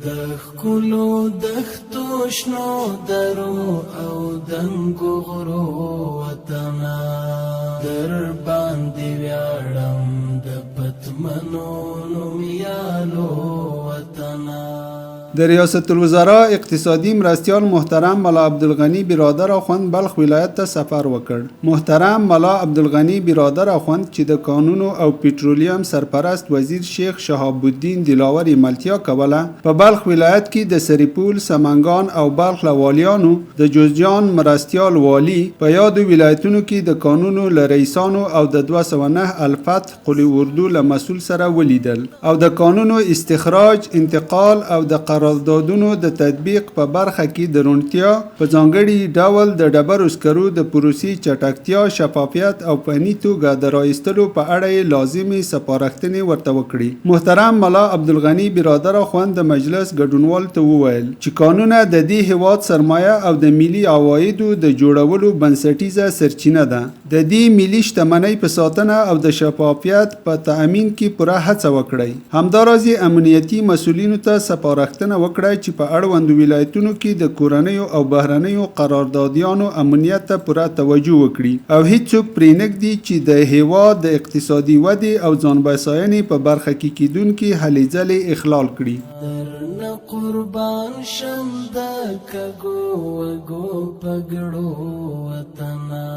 دخکلو دختو شنو درو او دنگو غرو وطنا در باندې ویاړم د پتمنو نومیالو وطنا. د ریاست الوزرا اقتصادی مرستیال محترم ملا عبدالغنی برادر اخوند بلخ ولایت ته سفر وکړ. محترم ملا عبدالغنی برادر اخوند چې د کانونو او پټرولیم سرپرست وزیر شیخ شهاب الدین دلاور ملتیا کوله، په بلخ ولایت کې د سریپول، سمنگان او بلخ والیانو د جوزجان مرستیال والی په یادو ولایتونو کې د کانونو له رئیسانو او د 209 الفتح قلی اردو له مسؤل سره ولیدل او د کانونو استخراج، انتقال او د قراردادونو د تطبیق په برخه کې د روڼتیا په ځانګړي ډول د ډبرو سکرو د پروسې چټکتیا، شفافیت او په نیت توګه د رایستلو په اړه لازمي سپارښتنې ورته وکړي. محترم ملا عبدالغنی برادر اخوند د مجلس ګډونوال ته وویل چې قانون د دې هیواد سرمایه او د ملي عوایدو د جوړولو بنسټیزه سرچینه ده. د دې ملي شتمنۍ په ساتنه او د شفافیت په تأمین کې پوره هڅه وکړئ. همداراز امنیتي مسؤلینو ته سپارښتنه وکړای چې په اړوندو ولایتونو کې د کورنیو او بهرنیو قراردادیانو امنیت ته پوره توجه وکړي او هیڅوک پرې نږدي چې د هیواد د اقتصادي ودې او ځان بساینې په برخه کې کیدونکي هلې ځلې اخلال کړي. درنه قربان شم د کګو وګو پګړو وطنا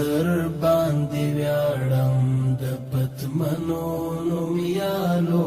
در باندې ویاړم د پتمنو نومیالو